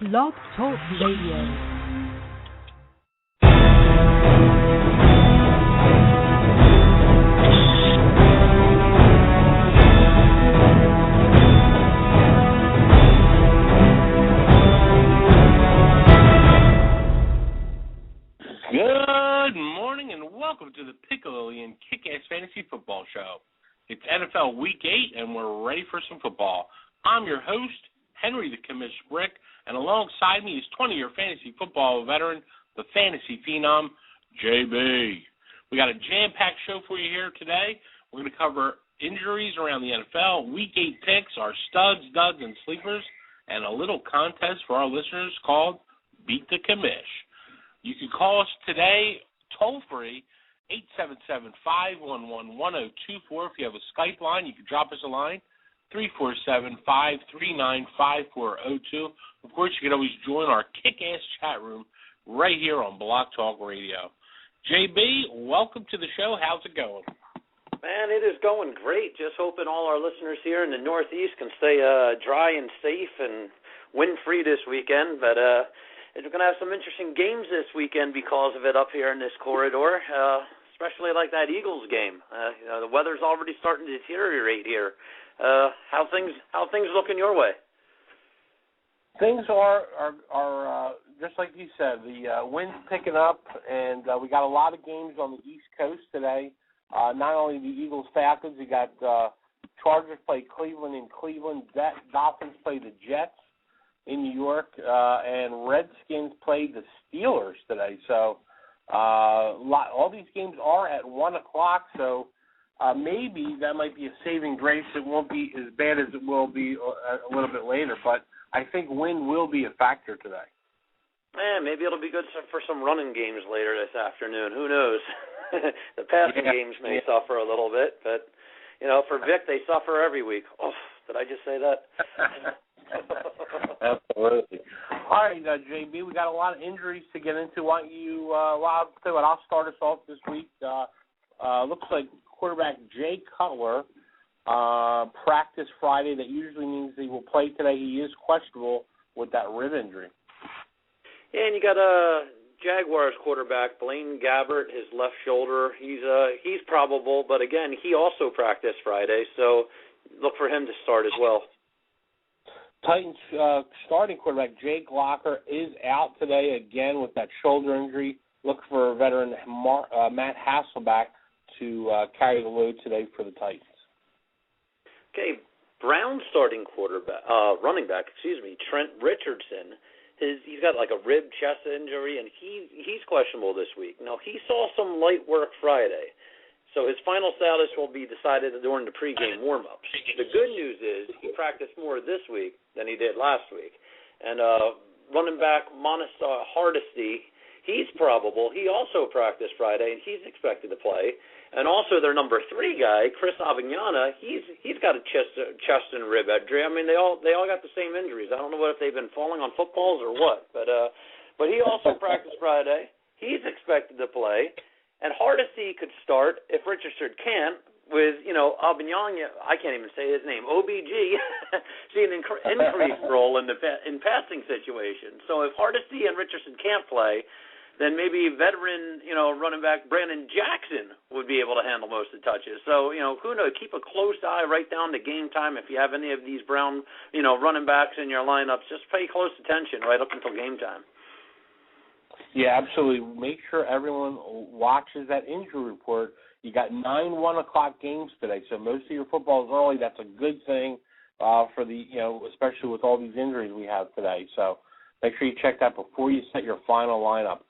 Blog Talk Radio. Good morning and welcome to the Piccalillion Kick-Ass Fantasy Football Show. It's NFL Week 8 and we're ready for some football. I'm your host, Henry the Commish Brick, and alongside me is 20-year fantasy football veteran, the fantasy phenom, JB. We got a jam-packed show for you here today. We're going to cover injuries around the NFL, Week 8 picks, our studs, duds, and sleepers, and a little contest for our listeners called Beat the Commish. You can call us today, toll-free, 877-511-1024. If you have a Skype line, you can drop us a line, 347-539-5402. Of course, you can always join our kick-ass chat room right here on Blog Talk Radio. JB, welcome to the show. How's it going? Man, it is going great. Just hoping all our listeners here in the Northeast can stay dry and safe and wind-free this weekend. But we're going to have some interesting games this weekend because of it up here in this corridor, especially like that Eagles game. The weather's already starting to deteriorate here. How things looking your way? Things are just like you said. The wind's picking up, and we got a lot of games on the East Coast today. Not only the Eagles Falcons, we got Chargers play Cleveland in Cleveland. Dolphins play the Jets in New York, and Redskins play the Steelers today. So all these games are at 1 o'clock. So maybe that might be a saving grace. It won't be as bad as it will be a little bit later, but I think wind will be a factor today. Maybe it'll be good for some running games later this afternoon. Who knows? The passing games may suffer a little bit, but, for Vic, they suffer every week. Oh, did I just say that? Absolutely. All right, JB, we got a lot of injuries to get into. Why don't you, I'll start us off this week. Looks like quarterback Jay Cutler practiced Friday. That usually means he will play today. He is questionable with that rib injury. Yeah, and you got Jaguars quarterback Blaine Gabbert, his left shoulder. He's probable, but again, he also practiced Friday, so look for him to start as well. Titans starting quarterback Jake Locker is out today again with that shoulder injury. Look for veteran Matt Hasselbeck to carry the load today for the Titans. Okay, Brown starting running back, Trent Richardson. He's got like a rib chest injury, and he's questionable this week. Now, he saw some light work Friday, so his final status will be decided during the pregame warm-ups. The good news is he practiced more this week than he did last week. And running back Monis Hardesty, he's probable. He also practiced Friday, and he's expected to play. And also their number 3 guy, Chris Avignana, he's got a chest and rib injury. I mean, they all got the same injuries. I don't know if they've been falling on footballs or what, but he also practiced Friday. He's expected to play, and Hardesty could start if Richardson can't. With Avignana, I can't even say his name. OBG, see an increased role in passing situations. So if Hardesty and Richardson can't play, then maybe veteran, running back Brandon Jackson would be able to handle most of the touches. So, who knows? Keep a close eye right down to game time. If you have any of these Brown, running backs in your lineups, just pay close attention right up until game time. Yeah, absolutely. Make sure everyone watches that injury report. You got 9 1 o'clock games today, so most of your football is early. That's a good thing for the, especially with all these injuries we have today. So make sure you check that before you set your final lineup.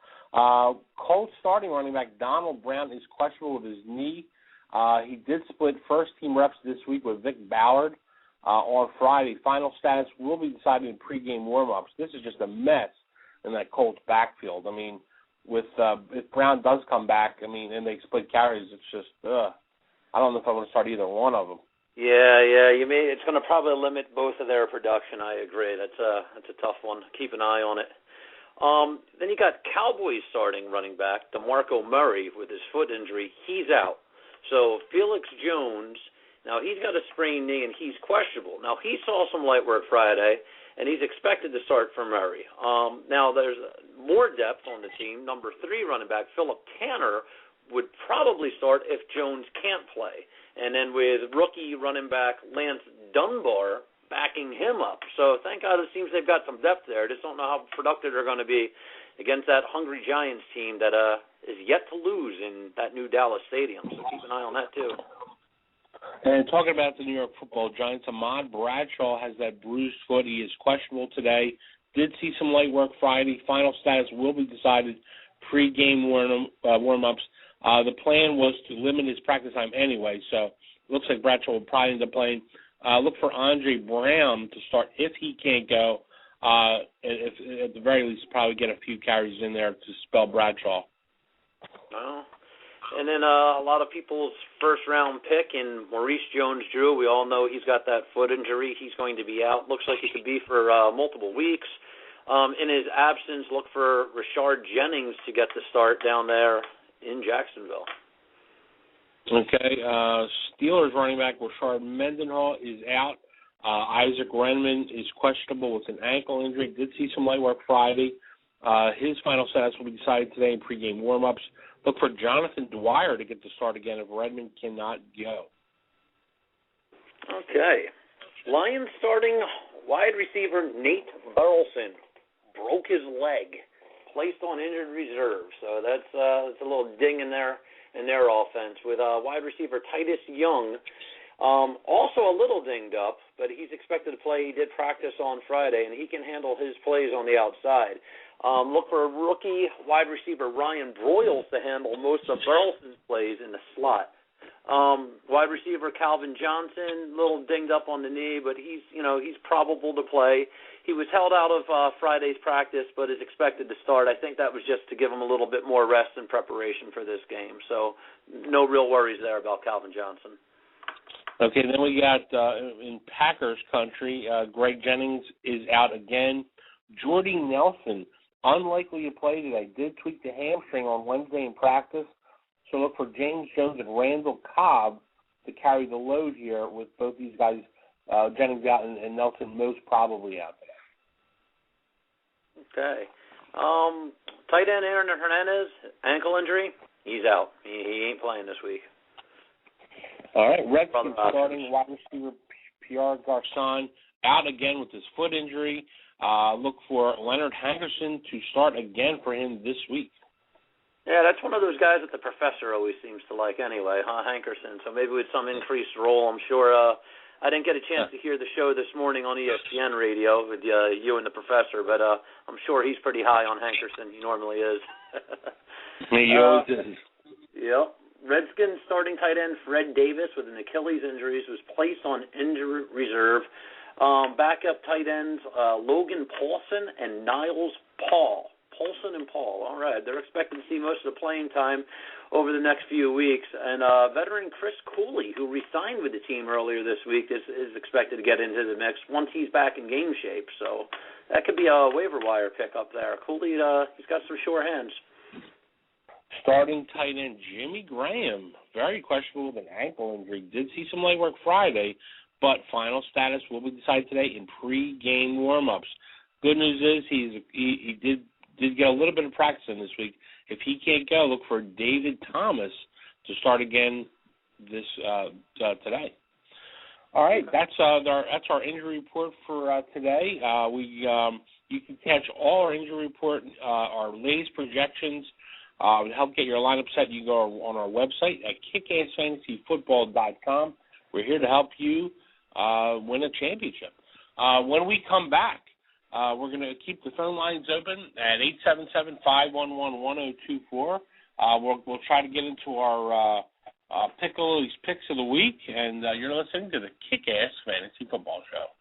Colts starting running back Donald Brown is questionable with his knee. He did split first-team reps this week with Vic Ballard on Friday. Final status will be decided in pregame warm-ups. This is just a mess in that Colts backfield. I mean, if Brown does come back, and they split carries, it's just, I don't know if I want to start either one of them. Yeah, it's going to probably limit both of their production. I agree. That's a tough one. Keep an eye on it. Then you got Cowboys starting running back DeMarco Murray with his foot injury. He's out. So Felix Jones, now he's got a sprained knee and he's questionable. Now he saw some light work Friday, and he's expected to start for Murray. Now, there's more depth on the team. Number 3 running back, Philip Tanner, would probably start if Jones can't play. And then with rookie running back Lance Dunbar backing him up. So thank God it seems they've got some depth there. Just don't know how productive they're going to be against that hungry Giants team that is yet to lose in that new Dallas stadium. So keep an eye on that too. And talking about the New York Football Giants, Ahmad Bradshaw has that bruised foot. He is questionable today. Did see some light work Friday. Final status will be decided pre-game warm-ups. The plan was to limit his practice time anyway, so it looks like Bradshaw will probably end up playing. Look for Andre Brown to start if he can't go. If, at the very least, probably get a few carries in there to spell Bradshaw. Well, and then a lot of people's first-round pick in Maurice Jones-Drew. We all know he's got that foot injury. He's going to be out. Looks like he could be for multiple weeks. In his absence, look for Rashard Jennings to get the start down there in Jacksonville. Okay. Steelers running back Rashard Mendenhall is out. Isaac Renman is questionable with an ankle injury. Did see some light work Friday. His final status will be decided today in pregame warm-ups. Look for Jonathan Dwyer to get the start again if Redmond cannot go. Okay. Lions starting wide receiver Nate Burleson broke his leg, placed on injured reserve. So that's a little ding in their offense. With wide receiver Titus Young, also a little dinged up, but he's expected to play. He did practice on Friday, and he can handle his plays on the outside. Look for rookie wide receiver Ryan Broyles to handle most of Burleson's plays in the slot. Wide receiver Calvin Johnson, a little dinged up on the knee, but he's probable to play. He was held out of Friday's practice, but is expected to start. I think that was just to give him a little bit more rest in preparation for this game. So no real worries there about Calvin Johnson. Okay, then we got in Packers country, Greg Jennings is out again. Jordy Nelson, unlikely to play today, did tweak the hamstring on Wednesday in practice. So look for James Jones and Randall Cobb to carry the load here with both these guys, Jennings out and Nelson most probably out today. Okay. Tight end Aaron Hernandez, ankle injury, he's out. He ain't playing this week. All right, Redskins starting wide receiver Pierre Garçon out again with his foot injury. Look for Leonard Hankerson to start again for him this week. Yeah, that's one of those guys that the professor always seems to like anyway, Hankerson. So maybe with some increased role, I'm sure. I didn't get a chance to hear the show this morning on ESPN radio with you and the professor, but I'm sure he's pretty high on Hankerson. He normally is. He always is. Yep. Redskins starting tight end Fred Davis with an Achilles injury was placed on injury reserve. Backup tight ends Logan Paulson and Niles Paul. Paulson and Paul. All right. They're expected to see most of the playing time over the next few weeks. And veteran Chris Cooley, who re-signed with the team earlier this week, is expected to get into the mix once he's back in game shape. So that could be a waiver wire pickup there. Cooley, he's got some sure hands. Starting tight end Jimmy Graham, very questionable with an ankle injury. Did see some light work Friday, but final status will be decided today in pre-game warm-ups. Good news is he did get a little bit of practice in this week. If he can't go, look for David Thomas to start again this today. All right, that's our injury report for today. You can catch all our injury report, our latest projections. To help get your lineup set, you go on our website at kickassfantasyfootball.com. We're here to help you win a championship. When we come back, we're going to keep the phone lines open at 877-511-1024. We'll try to get into our Piccolo's Picks of the Week, and you're listening to the Kick-Ass Fantasy Football Show.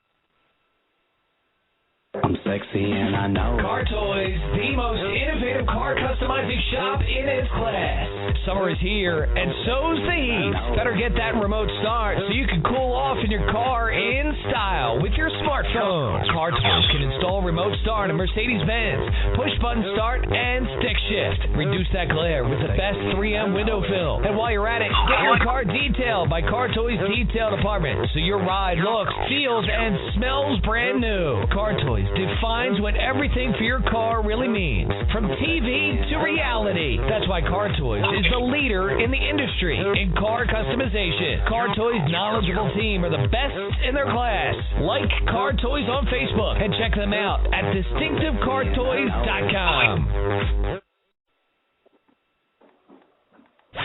I'm sexy and I know. Car Toys, the most innovative car customizing shop in its class. Summer is here, and so's the heat. Better get that remote start so you can cool off in your car in style with your smartphone. Car Toys can install remote remote start on Mercedes-Benz, push-button start, and stick shift. Reduce that glare with the best 3M window fill. And while you're at it, get your car detailed by Car Toys Detail Department so your ride looks, feels, and smells brand new. Car Toys defines what everything for your car really means, from TV to reality. That's why Car Toys is the leader in the industry in car customization. Car Toys' knowledgeable team are the best in their class. Like Car Toys on Facebook and check them out at distinctivecartoys.com.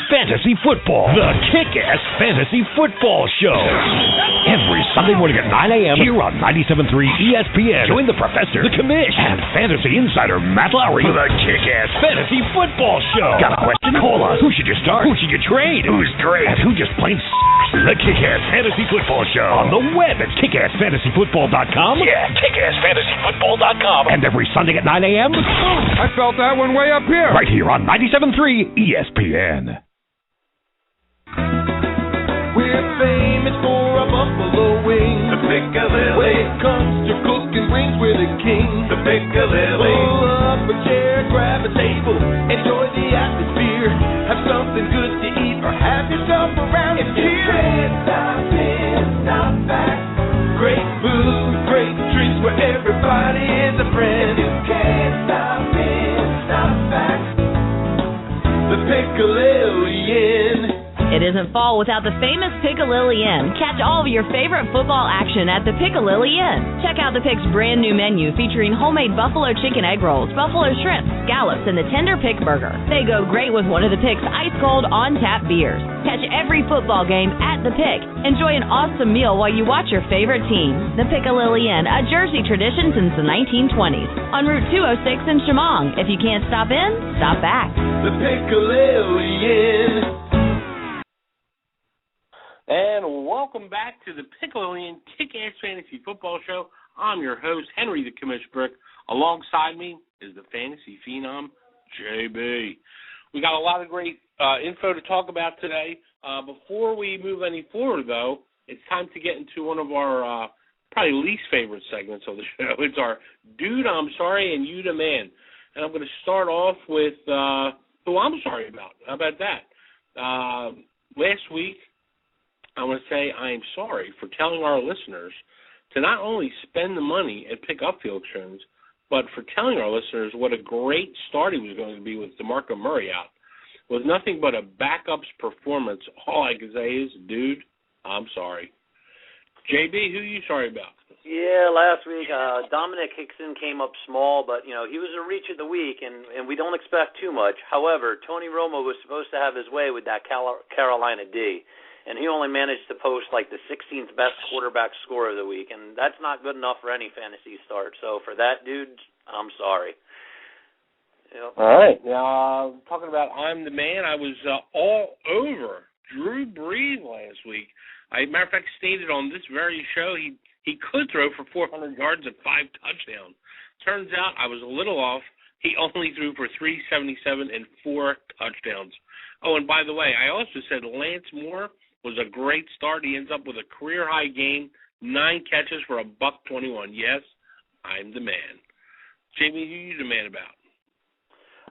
Fantasy Football, the Kick-Ass Fantasy Football Show. Every Sunday morning at 9 a.m. here on 97.3 ESPN. Join the professor, the commish, and fantasy insider Matt Lowry for the Kick-Ass Fantasy Football Show. Got a question? Call us. Who should you start? Who should you trade? Who's great? And who just plain The Kick-Ass Fantasy Football Show. On the web at kickassfantasyfootball.com. Yeah, kickassfantasyfootball.com. And every Sunday at 9 a.m. I felt that one way up here. Right here on 97.3 ESPN. We're famous for our buffalo wings. The Piccalilli. When it comes to cooking wings, we're the king. The Piccalilli. Pull up a chair, grab a table, enjoy the atmosphere. Have something good to eat or have yourself around here. If you can't stop in, stop back. Great food, great treats where everybody is a friend. If you can't stop in, stop back. The Piccalilli Inn. It isn't fall without the famous Piccalilli Inn. Catch all of your favorite football action at the Piccalilli Inn. Check out the Pick's brand new menu featuring homemade buffalo chicken egg rolls, buffalo shrimp, scallops, and the tender Pick burger. They go great with one of the Pick's ice-cold on-tap beers. Catch every football game at the Pick. Enjoy an awesome meal while you watch your favorite team. The Piccalilli Inn, a Jersey tradition since the 1920s. On Route 206 in Chemung. If you can't stop in, stop back. The Piccalilli Inn. And welcome back to the Piccalilli Kick-Ass Fantasy Football Show. I'm your host, Henry the Commish Brick. Alongside me is the fantasy phenom, JB. We got a lot of great info to talk about today. Before we move any forward, though, it's time to get into one of our probably least favorite segments of the show. It's our Dude, I'm Sorry, and You the Man. And I'm going to start off with who I'm sorry about. How about that? Last week, I want to say I am sorry for telling our listeners to not only spend the money and pick up Felix Jones, but for telling our listeners what a great start he was going to be with DeMarco Murray out. With nothing but a backup's performance, all I can say is, dude, I'm sorry. JB, who are you sorry about? Yeah, last week Dominic Hickson came up small, but he was a reach of the week, and we don't expect too much. However, Tony Romo was supposed to have his way with that Carolina D. And he only managed to post like the 16th best quarterback score of the week, and that's not good enough for any fantasy start. So for that, dude, I'm sorry. Yep. All right. Now, talking about I'm the man, I was all over Drew Brees last week. Matter of fact, stated on this very show he could throw for 400 yards and 5 touchdowns. Turns out I was a little off. He only threw for 377 and 4 touchdowns. Oh, and by the way, I also said Lance Moore was a great start. He ends up with a career-high game, 9 catches for $121. Yes, I'm the man. Jamie, who are you the man about?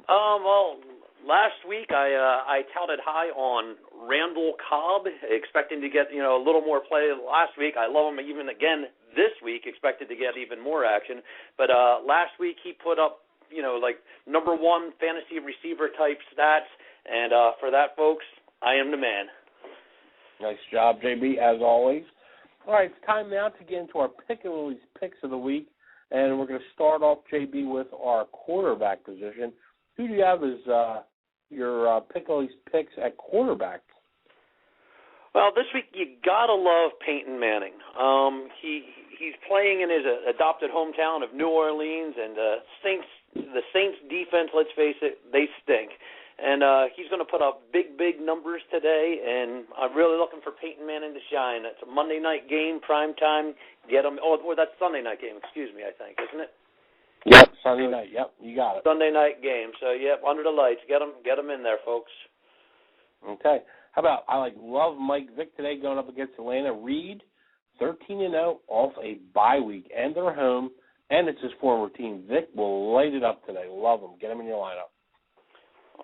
Well, last week I touted high on Randall Cobb, expecting to get a little more play last week. I love him even again this week, expected to get even more action. But last week he put up like number 1 fantasy receiver type stats, and for that, folks, I am the man. Nice job, JB, as always. All right, it's time now to get into our Piccalilli's picks of the week, and we're going to start off, JB, with our quarterback position. Who do you have as your Piccalilli's picks at quarterback? Well, this week you gotta love Peyton Manning. He's playing in his adopted hometown of New Orleans, and the Saints defense, let's face it, they stink. And he's going to put up big numbers today, and I'm really looking for Peyton Manning to shine. It's a Monday night game, prime time. Get him, or that's Sunday night game, excuse me, I think, isn't it? Yep, Sunday night. Yep, you got it. Sunday night game. So, yep, under the lights. Get him in there, folks. Okay. How about love Mike Vick today going up against Atlanta. Reed, 13-0 off a bye week, and they're home. and it's his former team. Vic will light it up today. Love him. Get him in your lineup.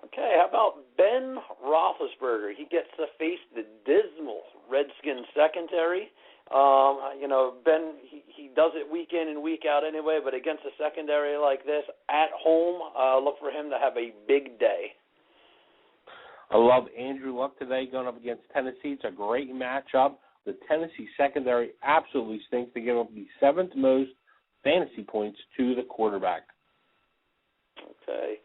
Okay, how about Ben Roethlisberger? He gets to face the dismal Redskins secondary. Ben, he does it week in and week out anyway, but against a secondary like this, at home, look for him to have a big day. I love Andrew Luck today going up against Tennessee. It's a great matchup. The Tennessee secondary absolutely stinks. They give up the 7th most fantasy points to the quarterback. Okay.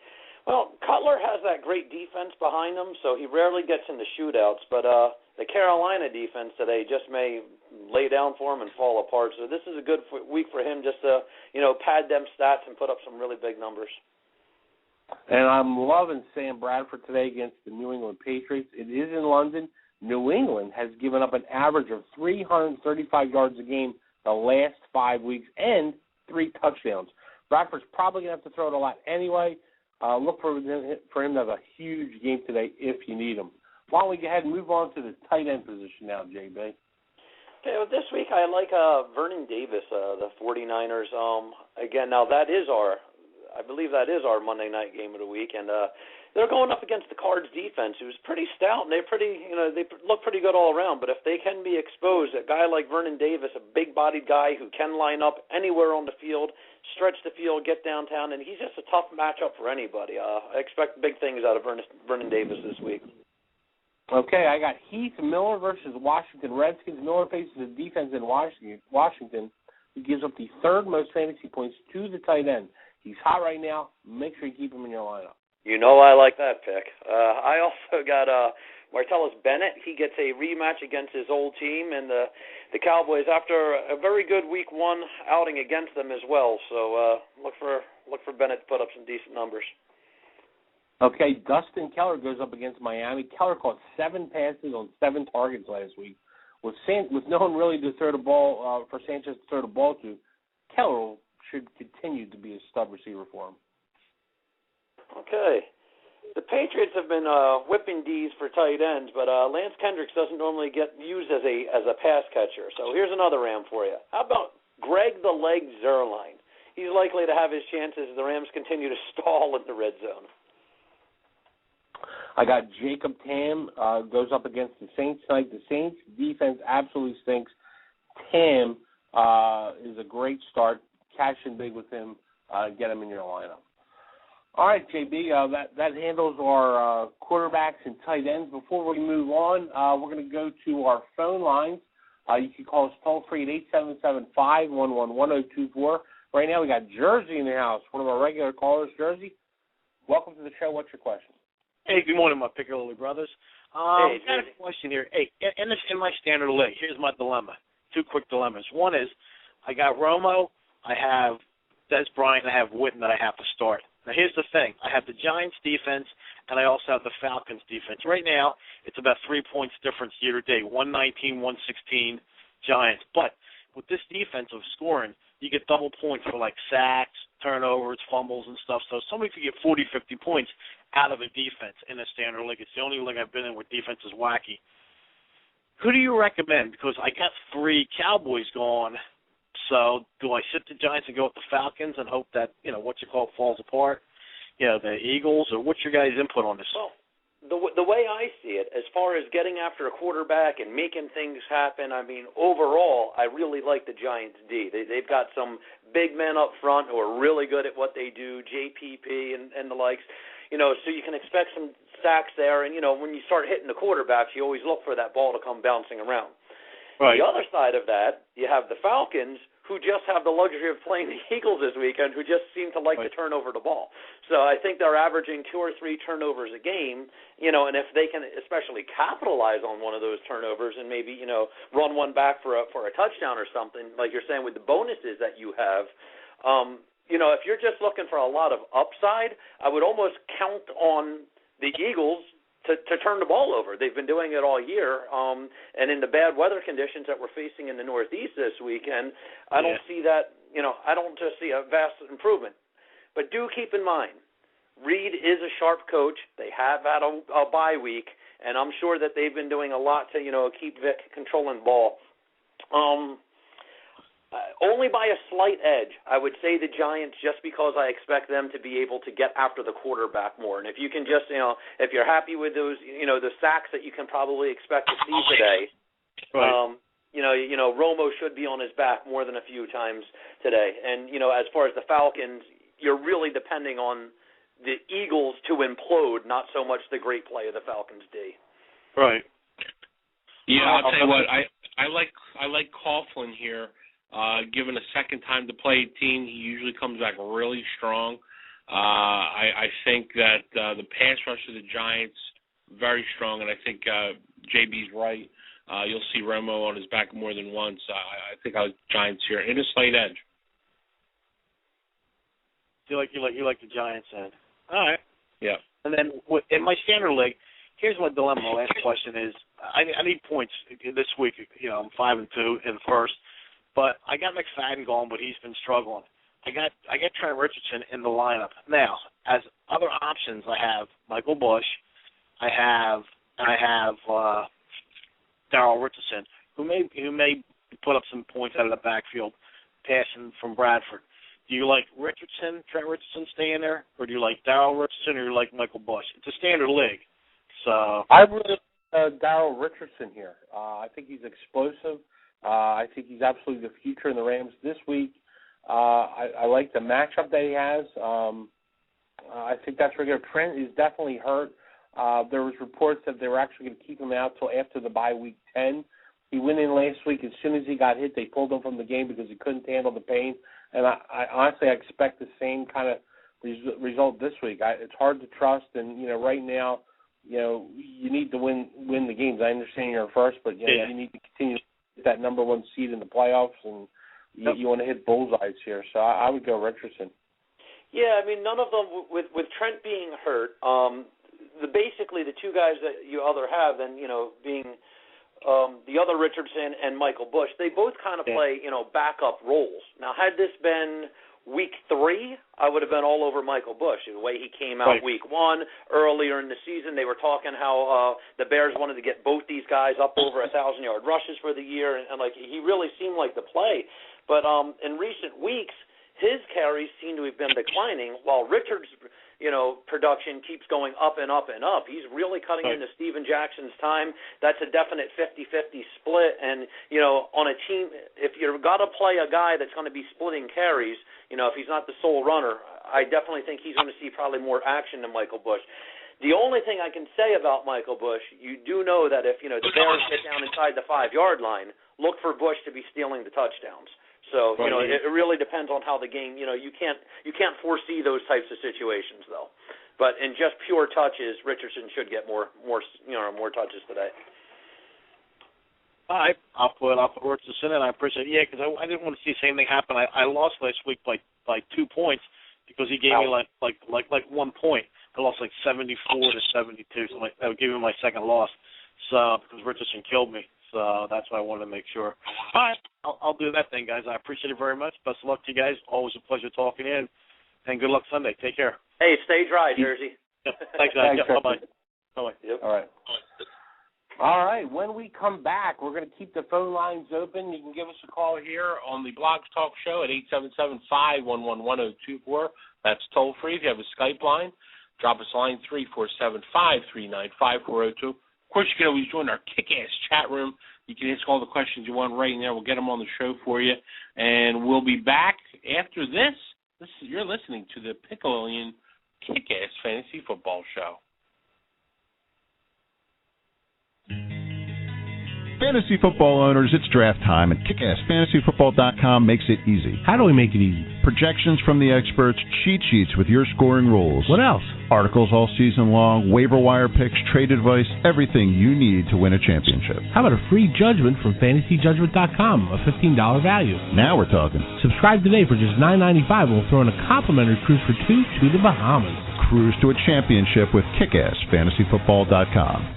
Well, Cutler has that great defense behind him, so he rarely gets into shootouts, but the Carolina defense today just may lay down for him and fall apart. So this is a good week for him just to, pad them stats and put up some really big numbers. And I'm loving Sam Bradford today against the New England Patriots. It is in London. New England has given up an average of 335 yards a game the last 5 weeks and 3 touchdowns. Bradford's probably going to have to throw it a lot anyway. Look for him to have a huge game today if you need him. Why don't we go ahead and move on to the tight end position now, JB? Okay, well, this week I like Vernon Davis, the 49ers. Again, now I believe that is our Monday night game of the week, and they're going up against the Cards defense, who's pretty stout, and they look pretty good all around. But if they can be exposed, a guy like Vernon Davis, a big-bodied guy who can line up anywhere on the field, stretch the field, get downtown, and he's just a tough matchup for anybody. I expect big things out of Vernon Davis this week. Okay, I got Heath Miller versus Washington Redskins. Miller faces a defense in Washington who gives up the 3rd most fantasy points to the tight end. He's hot right now. Make sure you keep him in your lineup. I like that pick. I also got Martellus Bennett. He gets a rematch against his old team and the Cowboys after a very good Week 1 outing against them as well. So look for Bennett to put up some decent numbers. Okay, Dustin Keller goes up against Miami. Keller caught 7 passes on 7 targets last week. With no one really to throw the ball for Sanchez to throw the ball to, Keller should continue to be a stud receiver for him. Okay. The Patriots have been whipping D's for tight ends, but Lance Kendricks doesn't normally get used as a pass catcher. So here's another Ram for you. How about Greg the Leg Zuerlein? He's likely to have his chances as the Rams continue to stall in the red zone. I got Jacob Tam goes up against the Saints tonight. The Saints defense absolutely stinks. Tam is a great start. Cash in big with him. Get him in your lineup. All right, JB, that handles our quarterbacks and tight ends. Before we move on, we're going to go to our phone lines. You can call us toll-free at 877-511-1024. Right now we got Jersey in the house, one of our regular callers. Jersey, welcome to the show. What's your question? Hey, good morning, my Piccoli brothers. I got a question here. Hey, in my standard league, here's my dilemma. 2 quick dilemmas. One is I got Romo, I have Des Bryant, I have Witten that I have to start. Now, here's the thing. I have the Giants defense, and I also have the Falcons defense. Right now, it's about 3 points difference year to date, 119, 116 Giants. But with this defensive scoring, you get double points for like sacks, turnovers, fumbles, and stuff. So somebody could get 40, 50 points out of a defense in a standard league. It's the only league I've been in where defense is wacky. Who do you recommend? Because I got 3 Cowboys going. So do I sit the Giants and go with the Falcons and hope that, falls apart? The Eagles, or what's your guys' input on this? Well, the way I see it, as far as getting after a quarterback and making things happen, overall, I really like the Giants' D. They've got some big men up front who are really good at what they do, JPP and the likes. So you can expect some sacks there. And, when you start hitting the quarterbacks, you always look for that ball to come bouncing around. Right. The other side of that, you have the Falcons, who just have the luxury of playing the Eagles this weekend, who just seem to like to turn over the ball. So I think they're averaging 2 or 3 turnovers a game, and if they can especially capitalize on one of those turnovers and maybe, run one back for a touchdown or something, like you're saying with the bonuses that you have, if you're just looking for a lot of upside, I would almost count on the Eagles to turn the ball over. They've been doing it all year, and in the bad weather conditions that we're facing in the Northeast this weekend, I don't see that, I don't just see a vast improvement. But do keep in mind, Reed is a sharp coach. They have had a bye week, and I'm sure that they've been doing a lot to, keep Vic controlling the ball. only by a slight edge. I would say the Giants just because I expect them to be able to get after the quarterback more. And if you can just, if you're happy with those, the sacks that you can probably expect to see today, right. Romo should be on his back more than a few times today. And, as far as the Falcons, you're really depending on the Eagles to implode, not so much the great play of the Falcons D. Right. Yeah, I'll tell you what, I like Coughlin here. Given a second time to play a team, he usually comes back really strong. I think that the pass rush of the Giants very strong, and I think JB's right. You'll see Romo on his back more than once. I think I like Giants here in a slight edge. You like the Giants then? All right. Yeah. And then in my standard league, here's my dilemma. My last question is, I need points this week. I'm 5-2 in the first. But I got McFadden going, but he's been struggling. I got Trent Richardson in the lineup. Now, as other options, I have Michael Bush. I have Darrell Richardson, who may put up some points out of the backfield, passing from Bradford. Do you like Trent Richardson staying there, or do you like Darrell Richardson, or do you like Michael Bush? It's a standard league, so I really like Darrell Richardson here. I think he's explosive. I think he's absolutely the future in the Rams this week. I like the matchup that he has. I think that's where Trent is definitely hurt. There was reports that they were actually going to keep him out till after the bye week 10. He went in last week. As soon as he got hit, they pulled him from the game because he couldn't handle the pain. And I honestly expect the same kind of result this week. It's hard to trust, and right now, you need to win the games. I understand you're first, but you need to continue that number one seed in the playoffs, and you want to hit bullseyes here. So I would go Richardson. Yeah, I mean, none of them, with Trent being hurt, basically the two guys that you other have, and, being the other Richardson and Michael Bush, they both kind of play, backup roles. Now, had this been week 3, I would have been all over Michael Bush. The way he came out week 1, earlier in the season, they were talking how the Bears wanted to get both these guys up over 1,000-yard rushes for the year, and he really seemed like the play. But in recent weeks, his carries seem to have been declining, while Richards' production keeps going up and up and up. He's really cutting into Steven Jackson's time. That's a definite 50-50 split. And, on a team, if you've got to play a guy that's going to be splitting carries, if he's not the sole runner, I definitely think he's going to see probably more action than Michael Bush. The only thing I can say about Michael Bush, you do know that if, the Bears get down inside the 5-yard line, look for Bush to be stealing the touchdowns. So, it really depends on how the game, you can't foresee those types of situations, though. But in just pure touches, Richardson should get more touches today. All right, I'll put Richardson in. I appreciate it. Yeah, because I didn't want to see the same thing happen. I lost last week by 2 points because he gave me like 1 point. I lost 74-72, so that would give me my second loss. So because Richardson killed me. So that's why I wanted to make sure. All right, I'll do that then, guys. I appreciate it very much. Best of luck to you guys. Always a pleasure talking in. And good luck Sunday. Take care. Hey, stay dry, Jersey. Yep. Thanks, guys. Bye-bye. Bye-bye. Yep. All right. When we come back, we're going to keep the phone lines open. You can give us a call here on the Blogs Talk Show at 877-511-1024. That's toll-free. If you have a Skype line, drop us a line 347-539-5402. Of course, you can always join our kick-ass chat room. You can ask all the questions you want right in there. We'll get them on the show for you. And we'll be back after this. You're listening to the Pickle-Alien Kick-Ass Fantasy Football Show. Fantasy football owners, it's draft time, and KickassFantasyFootball.com makes it easy. How do we make it easy? Projections from the experts, cheat sheets with your scoring rules. What else? Articles all season long, waiver wire picks, trade advice, everything you need to win a championship. How about a free judgment from FantasyJudgment.com, a $15 value? Now we're talking. Subscribe today for just $9.95, and we'll throw in a complimentary cruise for 2 to the Bahamas. Cruise to a championship with KickassFantasyFootball.com.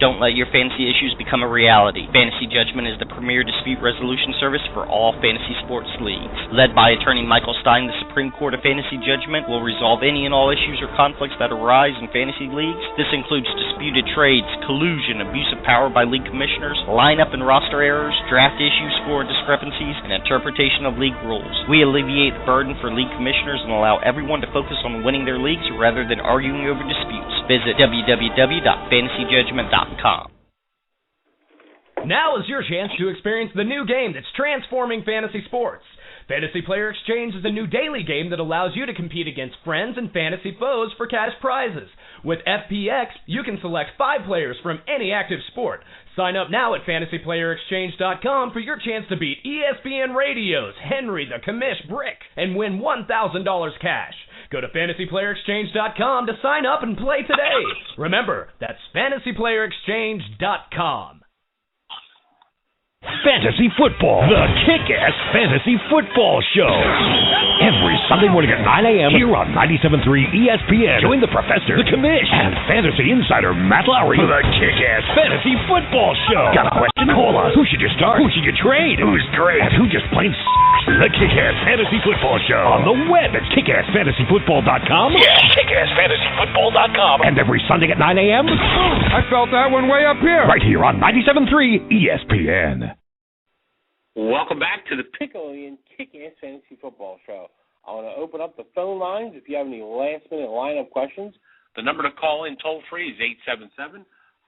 Don't let your fantasy issues become a reality. Fantasy Judgment is the premier dispute resolution service for all fantasy sports leagues. Led by attorney Michael Stein, the Supreme Court of Fantasy Judgment will resolve any and all issues or conflicts that arise in fantasy leagues. This includes disputed trades, collusion, abuse of power by league commissioners, lineup and roster errors, draft issues, score discrepancies, and interpretation of league rules. We alleviate the burden for league commissioners and allow everyone to focus on winning their leagues rather than arguing over disputes. Visit www.fantasyjudgment.com. Now is your chance to experience the new game that's transforming fantasy sports. Fantasy Player Exchange is a new daily game that allows you to compete against friends and fantasy foes for cash prizes. With FPX, you can select 5 players from any active sport. Sign up now at fantasyplayerexchange.com for your chance to beat ESPN Radio's Henry the Commish Brick and win $1,000 cash. Go to fantasyplayerexchange.com to sign up and play today. Remember, that's fantasyplayerexchange.com. Fantasy Football, the Kick-Ass Fantasy Football Show. Every Sunday morning at 9 a.m. here on 97.3 ESPN. Join the Professor, the Commish, and Fantasy Insider Matt Lowry for the Kick-Ass Fantasy Football Show. Got a question? Call us. Who should you start? Who should you trade? Who's great? And who just plain The Kick-Ass Fantasy Football Show. On the web at kickassfantasyfootball.com. Yeah, kickassfantasyfootball.com. And every Sunday at 9 a.m. I felt that one way up here. Right here on 97.3 ESPN. Welcome back to the Pickle-Ian Kick-Ass Fantasy Football Show. I want to open up the phone lines if you have any last-minute lineup questions. The number to call in toll-free is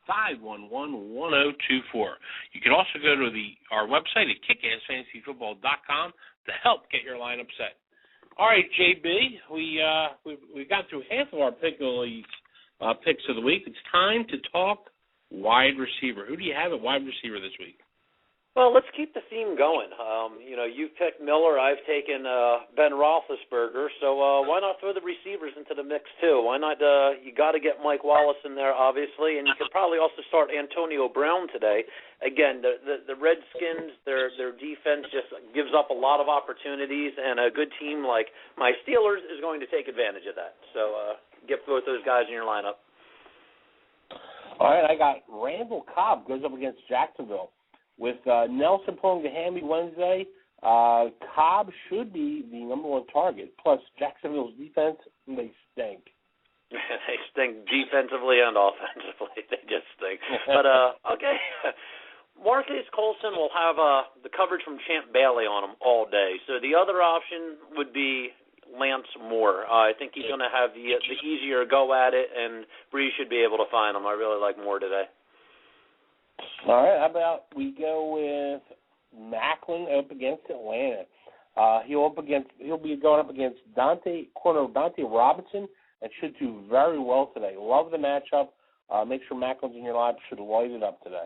877-511-1024. You can also go to our website at kickassfantasyfootball.com to help get your lineup set. All right, JB, we got through half of our Pickle-Ian picks of the week. It's time to talk wide receiver. Who do you have at wide receiver this week? Well, let's keep the theme going. You've picked Miller. I've taken Ben Roethlisberger. So why not throw the receivers into the mix too? Why not? You got to get Mike Wallace in there, obviously, and you could probably also start Antonio Brown today. Again, the Redskins, their defense just gives up a lot of opportunities, and a good team like my Steelers is going to take advantage of that. So get both those guys in your lineup. All right, I got Randall Cobb goes up against Jacksonville. With Nelson pulling the hammy Wednesday, Cobb should be the number one target. Plus, Jacksonville's defense, they stink. They stink defensively and offensively. They just stink. But, okay. Marquise Colson will have the coverage from Champ Bailey on him all day. So the other option would be Lance Moore. I think he's going to have the easier go at it, and Bree should be able to find him. I really like Moore today. All right, how about we go with Macklin up against Atlanta. He'll be going up against corner Dante Robinson, and should do very well today. Love the matchup. Make sure Macklin's in your lineup. Should light it up today.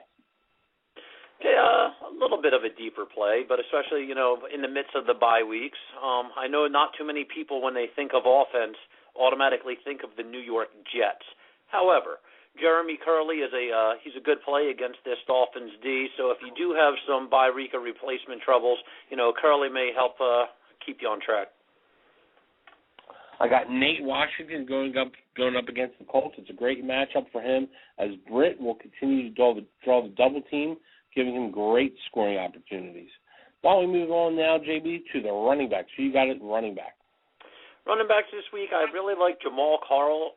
Okay, a little bit of a deeper play, but especially, in the midst of the bye weeks. I know not too many people, when they think of offense, automatically think of the New York Jets. However, Jeremy Curley he's a good play against this Dolphins D. So if you do have some Byreka replacement troubles, Curley may help keep you on track. I got Nate Washington going up against the Colts. It's a great matchup for him, as Britt will continue to draw the double team, giving him great scoring opportunities. Why don't we move on now, JB, to the running back? So you got it, running back. Running backs this week, I really like Jamal Charles.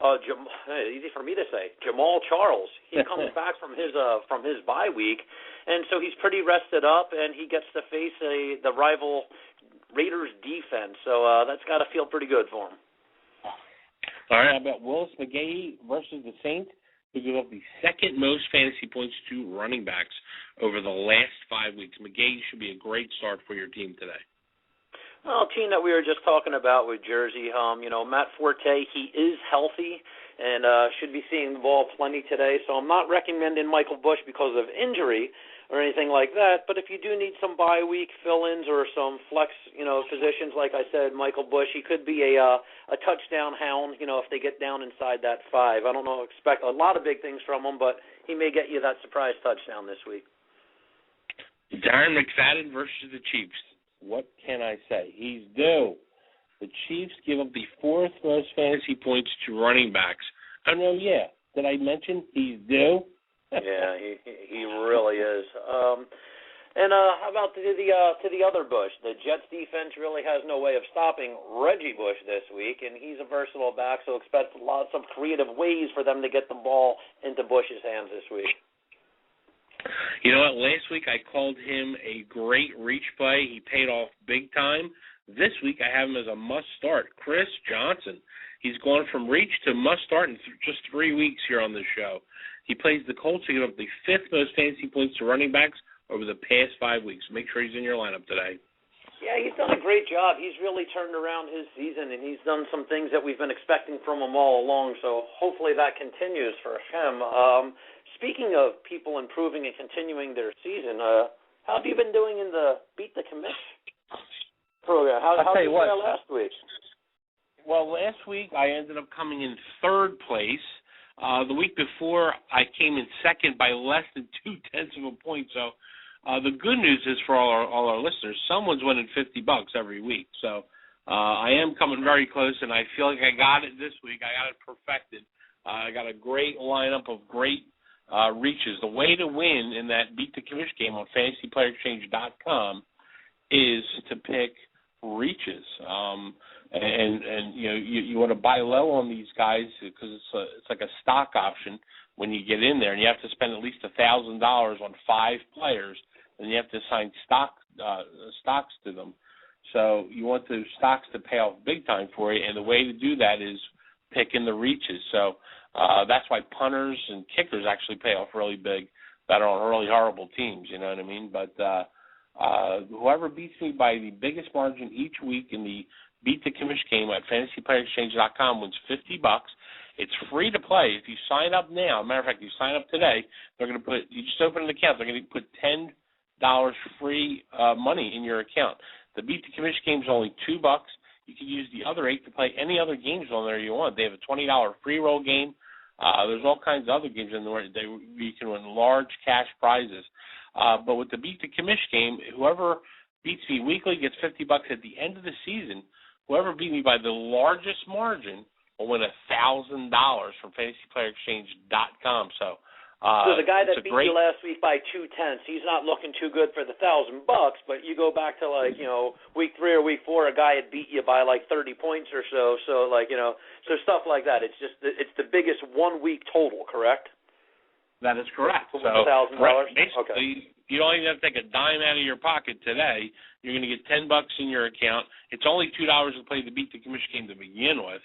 Easy for me to say. Jamal Charles. He comes back from his bye week, and so he's pretty rested up, and he gets to face the rival Raiders defense. So that's got to feel pretty good for him. All right, how about Willis McGahee versus the Saints, who give up the second most fantasy points to running backs over the last 5 weeks. McGahee should be a great start for your team today. Well, team that we were just talking about with Jersey, Matt Forte, he is healthy and should be seeing the ball plenty today. So I'm not recommending Michael Bush because of injury or anything like that. But if you do need some bye week fill-ins or some flex, positions, like I said, Michael Bush, he could be a touchdown hound, if they get down inside that 5. I don't know, expect a lot of big things from him, but he may get you that surprise touchdown this week. Darren McFadden versus the Chiefs. What can I say? He's due. The Chiefs give up the 4th most fantasy points to running backs. I know, yeah. Did I mention he's due? Yeah, he really is. And how about to the other Bush? The Jets defense really has no way of stopping Reggie Bush this week, and he's a versatile back, so expect lots of creative ways for them to get the ball into Bush's hands this week. You know what? Last week I called him a great reach play. He paid off big time. This week I have him as a must-start. Chris Johnson. He's gone from reach to must-start in just 3 weeks here on this show. He plays the Colts to give up the 5th most fantasy points to running backs over the past 5 weeks. Make sure he's in your lineup today. Yeah, he's done a great job. He's really turned around his season, and he's done some things that we've been expecting from him all along, so hopefully that continues for him. Speaking of people improving and continuing their season, how have you been doing in the Beat the Commish program? How did you fare last week? Well, last week I ended up coming in 3rd place. The week before, I came in 2nd by less than 0.2 of a point. So the good news is for all our listeners, someone's winning $50 every week. So I am coming very close, and I feel like I got it this week. I got it perfected. I got a great lineup of great reaches. The way to win in that Beat the Commish game on FantasyPlayerExchange.com is to pick reaches. And you know you want to buy low on these guys because it's like a stock option when you get in there, and you have to spend at least $1,000 on 5 players, and you have to assign stocks to them. So you want those stocks to pay off big time for you, and the way to do that is picking the reaches. So that's why punters and kickers actually pay off really big that are on really horrible teams. You know what I mean? But whoever beats me by the biggest margin each week in the Beat the Commish game at FantasyPlayerExchange.com wins $50. It's free to play. If you sign up now, matter of fact, you sign up today, they're going to you just open an account, they're going to put $10 free money in your account. The Beat the Commish game is only $2. You can use the other 8 to play any other games on there you want. They have a $20 free roll game. There's all kinds of other games in there where you can win large cash prizes. But with the Beat the Commish game, whoever beats me weekly gets $50 at the end of the season. Whoever beat me by the largest margin will win $1,000 from FantasyPlayerExchange.com. So the guy that beat you last week by 0.2, he's not looking too good for the $1,000. But you go back to week 3 or week 4, a guy had beat you by 30 points or so. So so stuff like that. It's just it's the biggest 1 week total, correct? That is correct. So $1,000. basically, okay. You don't even have to take a dime out of your pocket today. You're going to get $10 in your account. It's only $2 to play the Beat the Commish game to begin with.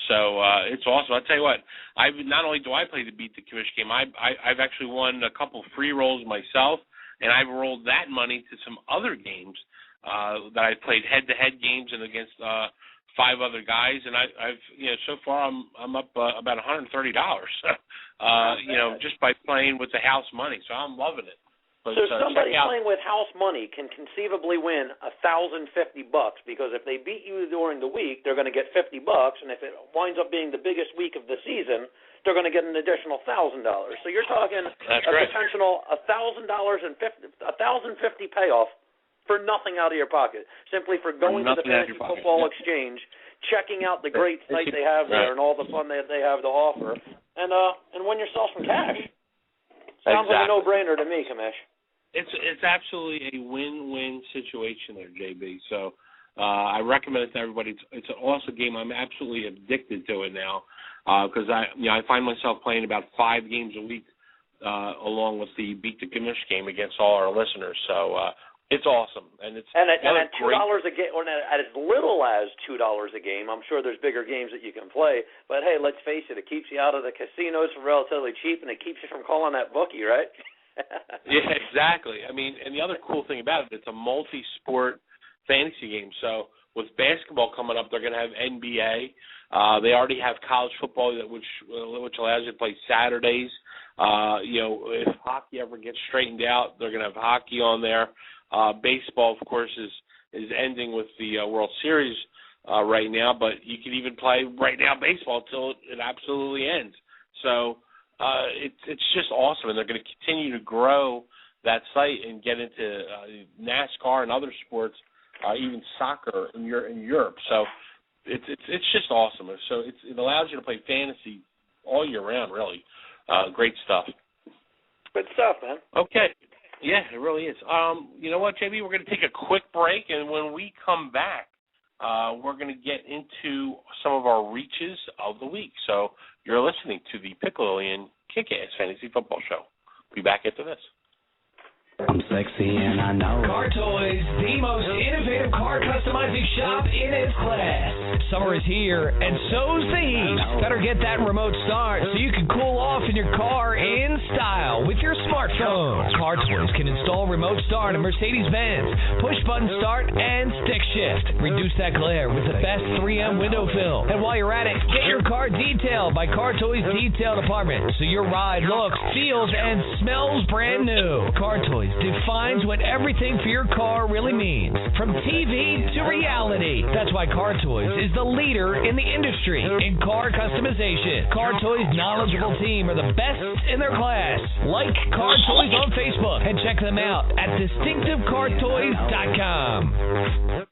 So it's awesome. I'll tell you what, not only do I play the Beat the Commish game, I've actually won a couple free rolls myself, and I've rolled that money to some other games that I've played head-to-head games and against 5 other guys, and I've so far I'm up about $130. Just by playing with the house money. So I'm loving it. But, so somebody playing with house money can conceivably win $1,050 because if they beat you during the week, they're going to get $50, and if it winds up being the biggest week of the season, they're going to get an additional $1,000. So you're talking potential $1,050 payoff for nothing out of your pocket, simply for going to the Fantasy Football Exchange, checking out the great site they have there and all the fun that they have to offer, and win yourself some cash. Sounds like a no-brainer to me, Commish. It's absolutely a win-win situation there, JB. So I recommend it to everybody. It's an awesome game. I'm absolutely addicted to it now because I find myself playing about 5 games a week along with the Beat the Commish game against all our listeners. So it's awesome, and at $2 a game, or at as little as $2 a game. I'm sure there's bigger games that you can play. But hey, let's face it keeps you out of the casinos for relatively cheap, and it keeps you from calling that bookie, right? Yeah, exactly. I mean, and the other cool thing about it, it's a multi-sport fantasy game. So with basketball coming up, they're going to have NBA. They already have college football, which allows you to play Saturdays. If hockey ever gets straightened out, they're going to have hockey on there. Baseball, of course, is ending with the World Series right now, but you can even play right now baseball till it absolutely ends. So it's just awesome, and they're going to continue to grow that site and get into NASCAR and other sports, even soccer in Europe. So it's just awesome. So it allows you to play fantasy all year round, really. Great stuff. Good stuff, man. Okay. Yeah, it really is. You know what, JB? We're going to take a quick break, and when we come back, we're going to get into some of our reaches of the week. So you're listening to the Pickle-Illian Kick-Ass Fantasy Football Show. Be back after this. I'm sexy and I know. Car Toys, the most innovative car customizing shop in its class. Summer is here, and so's the heat. Better get that remote start so you can cool off in your car in style with your smartphone. Car Toys can install remote start on Mercedes-Benz, push-button start, and stick shift. Reduce that glare with the best 3M window film. And while you're at it, get your car detailed by Car Toys Detail Department so your ride looks, feels, and smells brand new. Car Toys defines what everything for your car really means, from TV to reality. That's why Car Toys is the leader in the industry in car customization. Car Toys' knowledgeable team are the best in their class. Like Car Toys on Facebook and check them out at distinctivecartoys.com.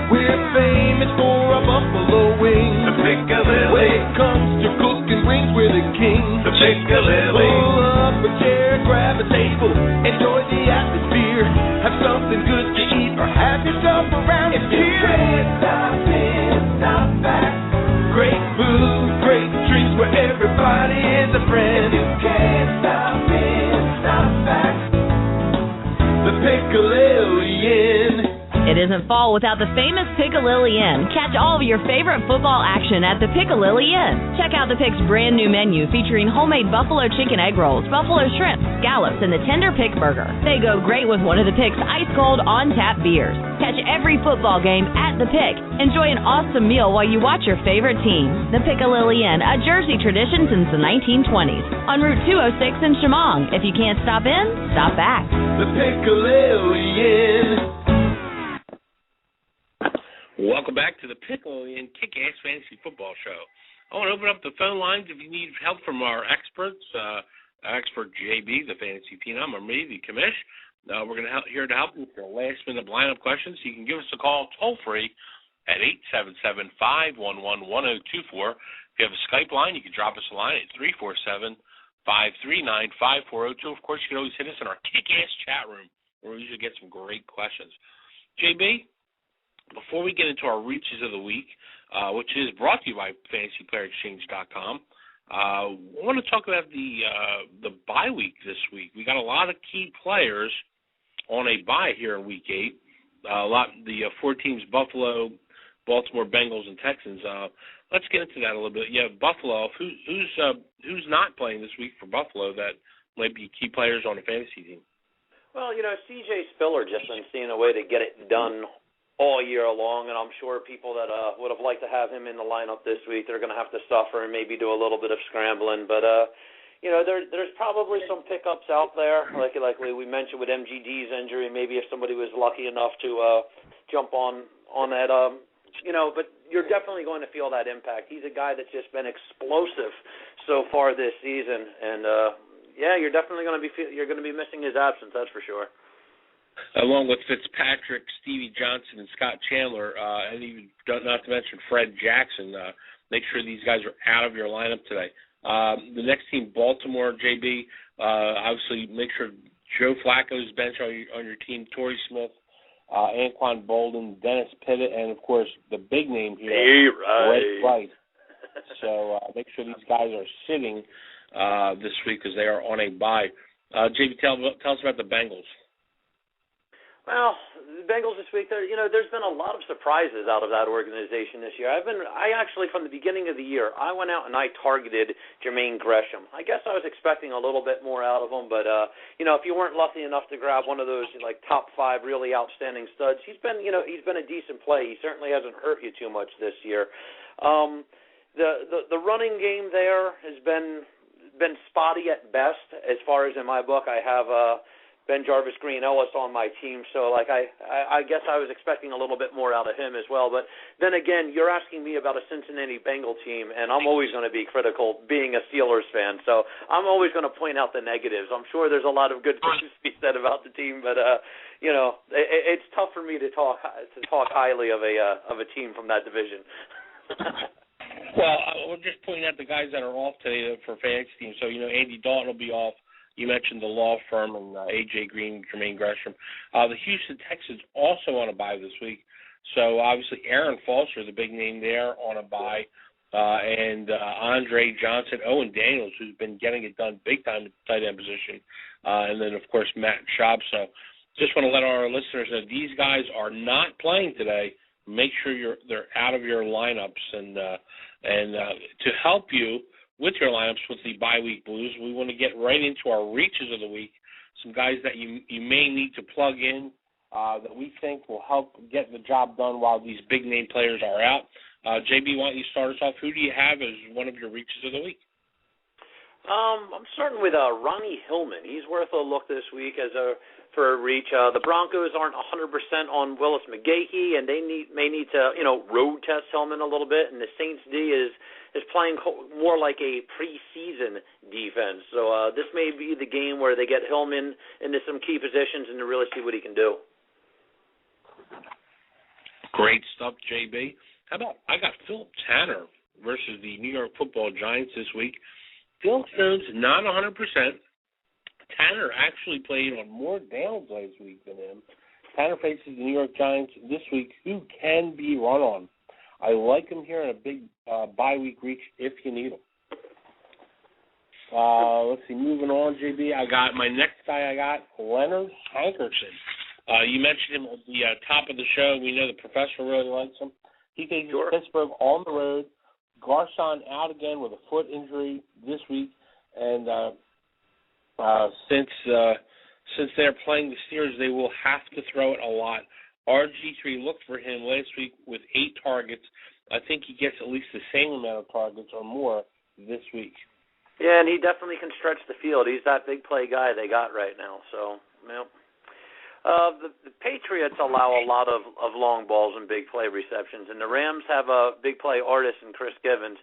We're famous for our buffalo wings. The Piccalilli. When it comes to cooking wings, we're the king. The Piccalilli. Pull up a chair, grab a table, enjoy the atmosphere. Have something good to eat or have yourself around here. If you can't stop in, stop back. Great food, great drinks where everybody is a friend. If you can't stop in, stop back. The Piccalillian. It isn't fall without the famous Piccalilli Inn. Catch all of your favorite football action at the Piccalilli Inn. Check out the Pick's brand new menu featuring homemade buffalo chicken egg rolls, buffalo shrimp, scallops, and the tender Pick burger. They go great with one of the Pick's ice-cold on-tap beers. Catch every football game at the Pick. Enjoy an awesome meal while you watch your favorite team. The Piccalilli Inn, a Jersey tradition since the 1920s. On Route 206 in Chemong. If you can't stop in, stop back. The Piccalilli Inn. Welcome back to the Pickle-Illian Kick-Ass Fantasy Football Show. I want to open up the phone lines if you need help from our experts, expert JB, the Fantasy Phenom, or me, the Commish. We're here to help you with your last-minute lineup questions. You can give us a call toll-free at 877-511-1024. If you have a Skype line, you can drop us a line at 347-539-5402. Of course, you can always hit us in our Kick-Ass chat room, where we usually get some great questions. JB? Before we get into our reaches of the week, which is brought to you by FantasyPlayerExchange.com, I want to talk about the bye week this week. We got a lot of key players on a bye here in Week 8. The 4 teams: Buffalo, Baltimore, Bengals, and Texans. Let's get into that a little bit. Yeah, Buffalo. Who's not playing this week for Buffalo that might be key players on the fantasy team? Well, C.J. Spiller just been seeing a way to get it done all year long, and I'm sure people that would have liked to have him in the lineup this week, they're going to have to suffer and maybe do a little bit of scrambling. But there's probably some pickups out there, like we mentioned with MGD's injury. Maybe if somebody was lucky enough to jump on that, But you're definitely going to feel that impact. He's a guy that's just been explosive so far this season, and you're definitely going to be missing his absence. That's for sure. Along with Fitzpatrick, Stevie Johnson, and Scott Chandler, and even not to mention Fred Jackson. Make sure these guys are out of your lineup today. The next team, Baltimore, JB. Obviously, make sure Joe Flacco's bench on your team. Torrey Smith, Anquan Bolden, Dennis Pitta, and of course the big name here, Ray Rice. So make sure these guys are sitting this week because they are on a bye. JB, tell us about the Bengals. Well, the Bengals this week, there's been a lot of surprises out of that organization this year. I actually, from the beginning of the year, I went out and I targeted Jermaine Gresham. I guess I was expecting a little bit more out of him, but if you weren't lucky enough to grab one of those top 5 really outstanding studs, he's been a decent play. He certainly hasn't hurt you too much this year. The running game there has been spotty at best as far as in my book. I have Ben Jarvis Green Ellis on my team, so I guess I was expecting a little bit more out of him as well. But then again, you're asking me about a Cincinnati Bengal team, and I'm always going to be critical being a Steelers fan, so I'm always going to point out the negatives. I'm sure there's a lot of good things to be said about the team, but it's tough for me to talk highly of a team from that division. Well, we'll just point out the guys that are off today for fantasy teams. So, Andy Dalton will be off. You mentioned the law firm and A.J. Green, Jermaine Gresham. The Houston Texans also on a bye this week. So, obviously, Aaron Foster, the big name there, on a bye. And Andre Johnson, Owen Daniels, who's been getting it done big time at the tight end position. And then, of course, Matt Schaub. So, just want to let our listeners know these guys are not playing today. Make sure they're out of your lineups. And to help you with your lineups with the bye week blues, we want to get right into our reaches of the week. Some guys that you may need to plug in that we think will help get the job done while these big name players are out. JB, why don't you start us off? Who do you have as one of your reaches of the week? I'm starting with Ronnie Hillman. He's worth a look this week for a reach. The Broncos aren't 100% on Willis McGahee, and they may need to road test Hillman a little bit. And the Saints D is playing more like a preseason defense. So this may be the game where they get Hillman into some key positions and to really see what he can do. Great stuff, JB. How about I got Philip Tanner versus the New York Football Giants this week. Phil Jones not 100%. Tanner actually played on more downs last week than him. Tanner faces the New York Giants this week, who can be run on. I like him here in a big bye week reach if you need him. Let's see, moving on, JB. My next guy, Leonard Hankerson. You mentioned him at the top of the show. We know the professor really likes him. He faces Pittsburgh on the road. Garcon out again with a foot injury this week, and since they're playing the Steelers, they will have to throw it a lot. RG3 looked for him last week with 8 targets. I think he gets at least the same amount of targets or more this week. Yeah, and he definitely can stretch the field. He's that big play guy they got right now. So, the Patriots allow a lot of long balls and big play receptions, and the Rams have a big play artist in Chris Givens.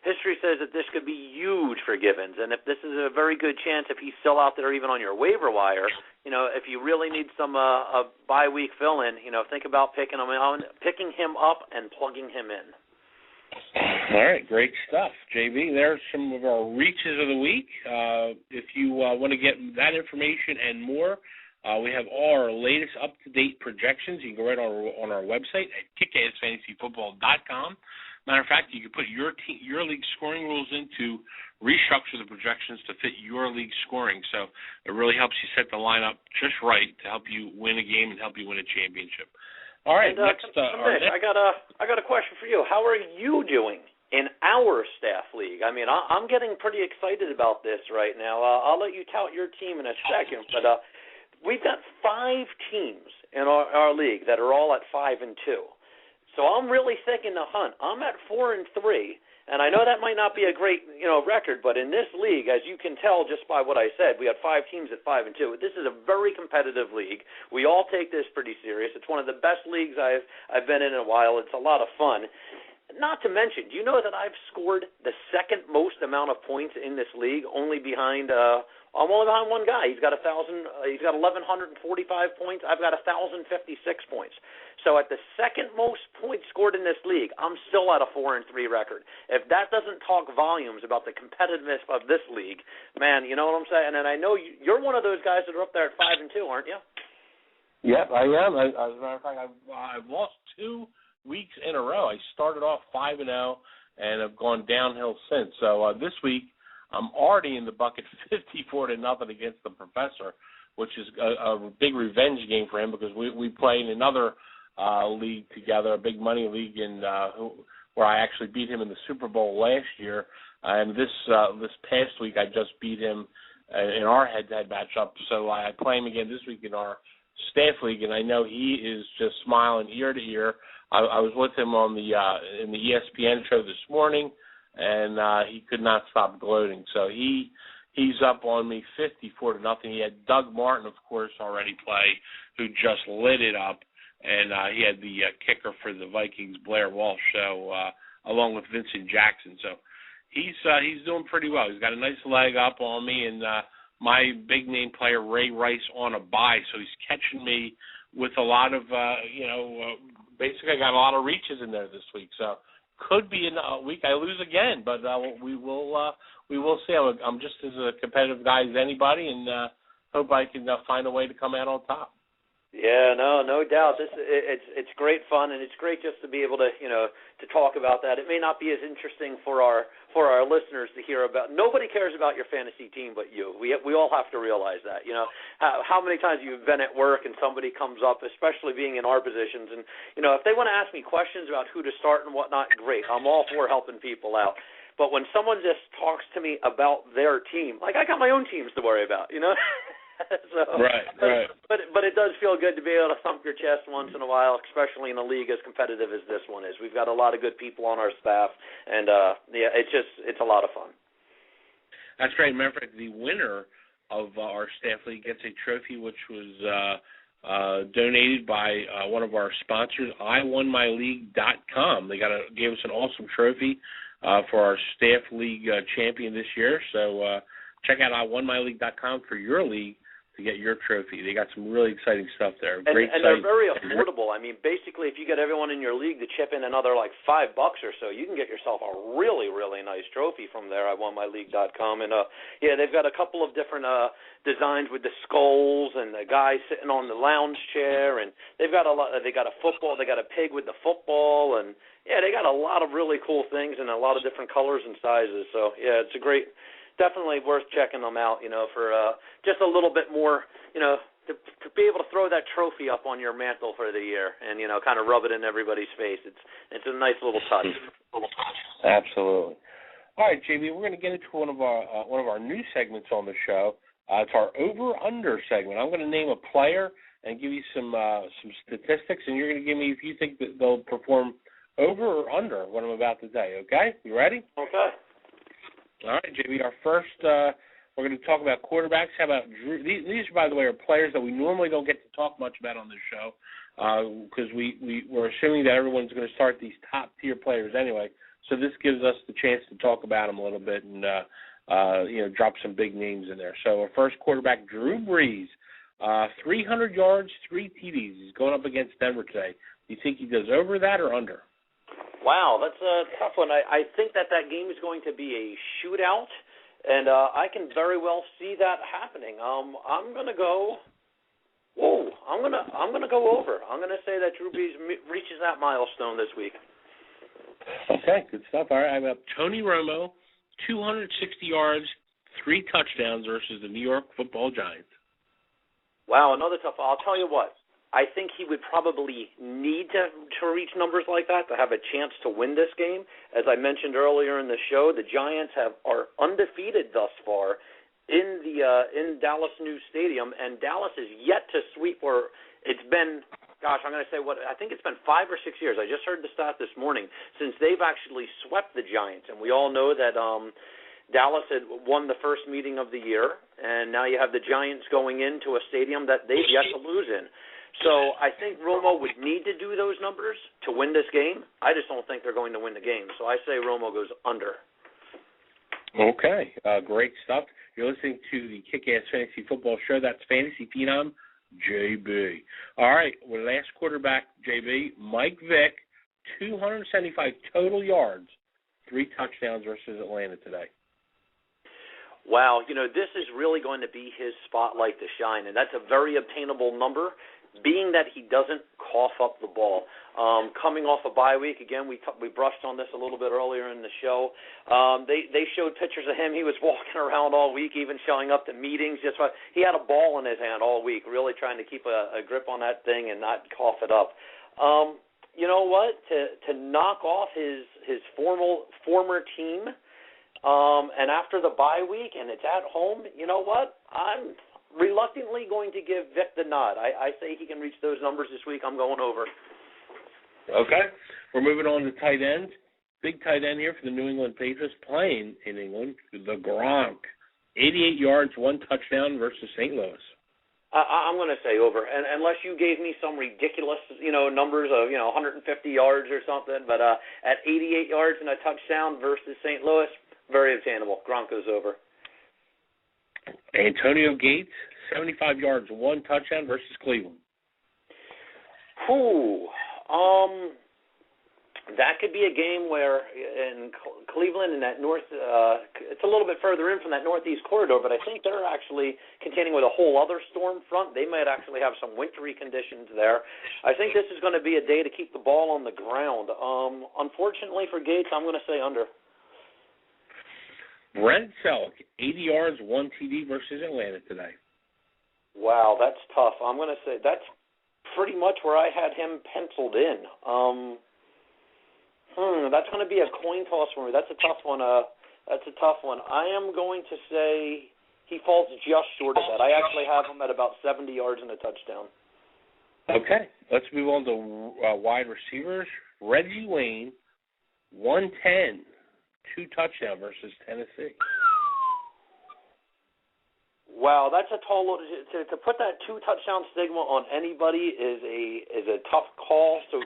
History says that this could be huge for Givens, and if this is a very good chance, if he's still out there even on your waiver wire, if you really need some a bye week fill-in, think about picking him up and plugging him in. All right, great stuff, JB. There's some of our reaches of the week. If you want to get that information and more, we have all our latest up-to-date projections. You can go right on our website at kickassfantasyfootball.com. Matter of fact, you can put your league scoring rules in to restructure the projections to fit your league scoring. So it really helps you set the lineup just right to help you win a game and help you win a championship. All right, next. I got a question for you. How are you doing in our staff league? I mean, I'm getting pretty excited about this right now. I'll let you tout your team in a second, but we've got 5 teams in our league that are all at 5-2. So I'm really thick in the hunt. I'm at 4-3, and I know that might not be a great record, but in this league, as you can tell just by what I said, we had 5 teams at 5-2. This is a very competitive league. We all take this pretty serious. It's one of the best leagues I've been in a while. It's a lot of fun. Not to mention, do you know that I've scored the second most amount of points in this league, only behind I'm only behind one guy. He's got 1,145 points. I've got 1,056 points. So at the second most points scored in this league, I'm still at a 4-3 record. If that doesn't talk volumes about the competitiveness of this league, man, you know what I'm saying? And I know you're one of those guys that are up there at 5-2, aren't you? Yep, I am. As a matter of fact, I've lost 2 weeks in a row. I started off 5-0 and have gone downhill since. So this week, I'm already in the bucket 54-0 against the professor, which is a big revenge game for him because we play in another league together, a big money league, where I actually beat him in the Super Bowl last year. And this past week, I just beat him in our head-to-head matchup. So I play him again this week in our staff league, and I know he is just smiling ear to ear. I was with him on in the ESPN show this morning, and he could not stop gloating. So he's up on me 54-0. He had Doug Martin, of course, already play, who just lit it up, and he had the kicker for the Vikings, Blair Walsh, so along with Vincent Jackson. So he's doing pretty well. He's got a nice leg up on me, and my big name player Ray Rice on a bye, so he's catching me with a lot of basically I got a lot of reaches in there this week. So could be a week I lose again, but we will see. I'm just as a competitive guy as anybody, and hope I can find a way to come out on top. Yeah, no doubt. It's great fun, and it's great just to be able to to talk about that. It may not be as interesting for our listeners to hear about. Nobody cares about your fantasy team but you. We all have to realize that. How many times you've been at work and somebody comes up, especially being in our positions, and if they want to ask me questions about who to start and whatnot, great. I'm all for helping people out. But when someone just talks to me about their team, like I got my own teams to worry about, So, right. But it does feel good to be able to thump your chest once in a while, especially in a league as competitive as this one is. We've got a lot of good people on our staff, and it's a lot of fun. That's great. Matter of fact, the winner of our staff league gets a trophy, which was donated by one of our sponsors, iwonmyleague.com. They gave us an awesome trophy for our staff league champion this year. So check out iwonmyleague.com for your league to get your trophy. They got some really exciting stuff there. Great and they're very affordable. I mean, basically, if you get everyone in your league to chip in another like $5 or so, you can get yourself a really, really nice trophy from there. iwonmyleague.com, and they've got a couple of different designs with the skulls and the guy sitting on the lounge chair, and they've got a lot. They got a football. They got a pig with the football, and they got a lot of really cool things in a lot of different colors and sizes. So it's a great. Definitely worth checking them out, for just a little bit more, to be able to throw that trophy up on your mantle for the year and, kind of rub it in everybody's face. It's a nice little touch. Absolutely. All right, JB, we're going to get into one of our new segments on the show. It's our over-under segment. I'm going to name a player and give you some statistics, and you're going to give me if you think that they'll perform over or under what I'm about to say, okay? You ready? Okay. All right, JB, our first, we're going to talk about quarterbacks. How about Drew? These, by the way, are players that we normally don't get to talk much about on this show because we're assuming that everyone's going to start these top-tier players anyway. So this gives us the chance to talk about them a little bit and, drop some big names in there. So our first quarterback, Drew Brees, 300 yards, 3 TDs. He's going up against Denver today. Do you think he does over that or under? Wow, that's a tough one. I think that game is going to be a shootout, and I can very well see that happening. I'm going to go. I'm going to go over. I'm going to say that Drew Brees reaches that milestone this week. Okay, good stuff. All right, I'm up Tony Romo, 260 yards, 3 touchdowns versus the New York Football Giants. Wow, another tough one. I'll tell you what. I think he would probably need to reach numbers like that to have a chance to win this game. As I mentioned earlier in the show, the Giants are undefeated thus far in Dallas New Stadium, and Dallas is yet to sweep where it's been. Gosh, I'm going to say I think it's been 5 or 6 years. I just heard the stat this morning since they've actually swept the Giants, and we all know that Dallas had won the first meeting of the year, and now you have the Giants going into a stadium that they've yet to lose in. So I think Romo would need to do those numbers to win this game. I just don't think they're going to win the game. So I say Romo goes under. Okay, great stuff. You're listening to the Kick-Ass Fantasy Football Show. That's Fantasy Phenom, JB. All right, well, last quarterback, JB, Mike Vick, 275 total yards, 3 touchdowns versus Atlanta today. Wow, this is really going to be his spotlight to shine, and that's a very obtainable number, being that he doesn't cough up the ball. Coming off a bye week, again, we brushed on this a little bit earlier in the show. They showed pictures of him. He was walking around all week, even showing up to meetings. He had a ball in his hand all week, really trying to keep a grip on that thing and not cough it up. You know what? To knock off his former team, and after the bye week, and it's at home, you know what? I'm reluctantly going to give Vic the nod. I say he can reach those numbers this week. I'm going over. Okay. We're moving on to tight ends. Big tight end here for the New England Patriots, playing in England, the Gronk. 88 yards, 1 touchdown versus St. Louis. I'm going to say over, and unless you gave me some ridiculous, numbers of, 150 yards or something. But at 88 yards and a touchdown versus St. Louis, very obtainable. Gronk goes over. Antonio Gates, 75 yards, 1 touchdown versus Cleveland. that could be a game where in Cleveland and that north, it's a little bit further in from that northeast corridor, but I think they're actually contending with a whole other storm front. They might actually have some wintry conditions there. I think this is going to be a day to keep the ball on the ground. Unfortunately for Gates, I'm going to say under. Brent Selleck, 80 yards, 1 TD versus Atlanta today. Wow, that's tough. I'm going to say that's pretty much where I had him penciled in. That's going to be a coin toss for me. That's a tough one. I am going to say he falls just short of that. I actually have him at about 70 yards and a touchdown. Okay, let's move on to wide receivers. Reggie Wayne, 110, 2 touchdowns versus Tennessee. Wow, that's a tall load. To put that 2-touchdown stigma on anybody is a tough call. So,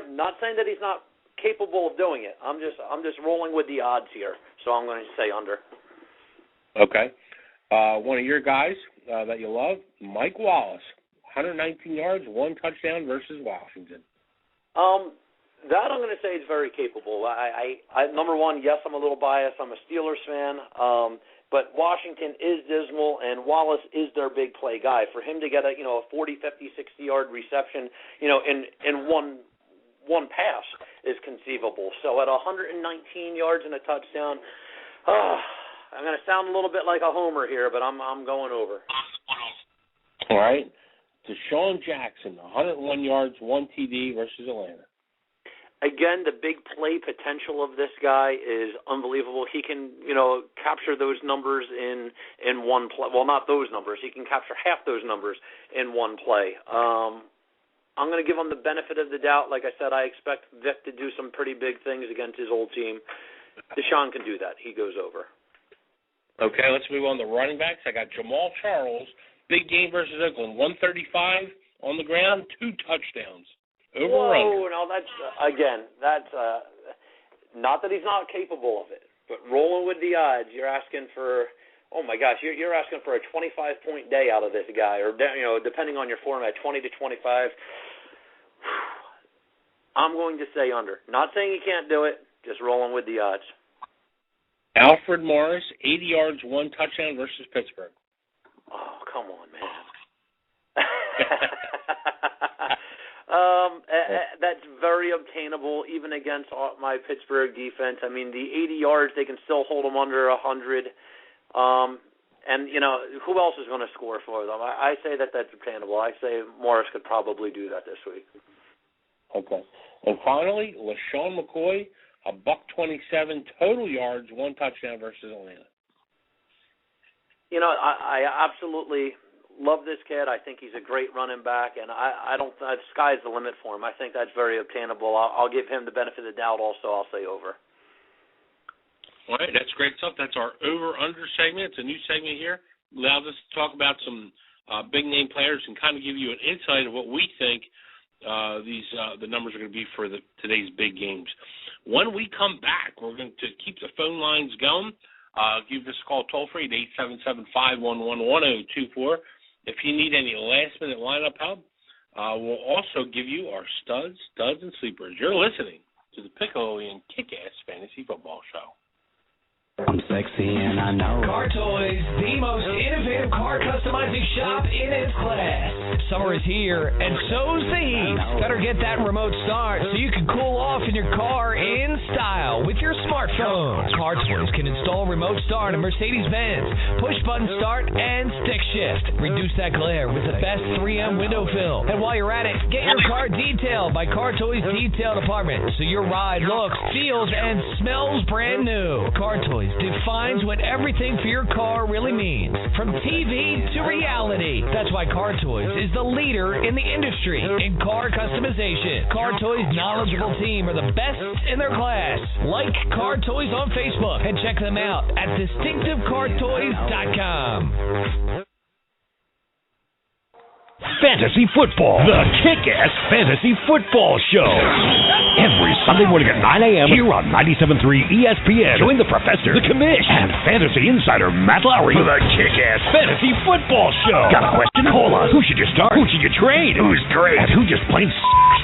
not saying that he's not capable of doing it. I'm just rolling with the odds here. So I'm going to say under. Okay. One of your guys that you love, Mike Wallace, 119 yards, 1 touchdown versus Washington. That I'm going to say is very capable. I number one, yes, I'm a little biased. I'm a Steelers fan. But Washington is dismal, and Wallace is their big play guy. For him to get a 40, 50, 60-yard reception, in one pass is conceivable. So at 119 yards and a touchdown, I'm going to sound a little bit like a homer here, but I'm going over. All right. Deshaun Jackson, 101 yards, 1 TD versus Atlanta. Again, the big play potential of this guy is unbelievable. He can, capture those numbers in one play. Well, not those numbers. He can capture half those numbers in one play. I'm going to give him the benefit of the doubt. Like I said, I expect Vic to do some pretty big things against his old team. Deshaun can do that. He goes over. Okay, let's move on to running backs. I got Jamal Charles, big game versus Oakland, 135 on the ground, 2 touchdowns. Whoa, no, that's not that he's not capable of it, but rolling with the odds, you're asking for, oh my gosh, you're asking for a 25-point day out of this guy, or depending on your format, 20 to 25. I'm going to say under. Not saying he can't do it, just rolling with the odds. Alfred Morris, 80 yards, 1 touchdown versus Pittsburgh. Oh, come on, man. That's very obtainable, even against my Pittsburgh defense. I mean, the 80 yards, they can still hold them under 100. And, who else is going to score for them? I say that's obtainable. I say Morris could probably do that this week. Okay. And finally, LaShawn McCoy, $127 total yards, 1 touchdown versus Atlanta. I absolutely love this kid. I think he's a great running back, and I don't. Sky's the limit for him. I think that's very obtainable. I'll give him the benefit of the doubt. Also, I'll say over. All right, that's great stuff. That's our over/under segment. It's a new segment here. Allows us to talk about some big name players and kind of give you an insight of what we think the numbers are going to be for today's big games. When we come back, we're going to keep the phone lines going. Give us a call toll free at 877-511-1024. If you need any last-minute lineup help, we'll also give you our studs, duds, and sleepers. You're listening to the Pick-O-Lian Kick-Ass Fantasy Football Show. I'm sexy and I know. Car Toys, the most innovative car customizing shop in its class. Summer is here, and so's the heat. Better get that remote start so you can cool off in your car in style with your smartphone. Car Toys can install remote start on Mercedes-Benz, push-button start, and stick shift. Reduce that glare with the best 3M window film. And while you're at it, get your car detailed by Car Toys Detail Department so your ride looks, feels, and smells brand new. Car Toys defines what everything for your car really means, from TV to reality. That's why Car Toys is the leader in the industry in car customization. Car Toys' knowledgeable team are the best in their class. Like Car Toys on Facebook and check them out at distinctivecartoys.com. Fantasy Football, the Kick-Ass Fantasy Football Show. Every Sunday morning at 9 a.m. here on 97.3 ESPN. Join the professor, the commish, and fantasy insider Matt Lowry for the Kick-Ass Fantasy Football Show. Got a question? Call us. Who should you start? Who should you trade? Who's great? And who just plain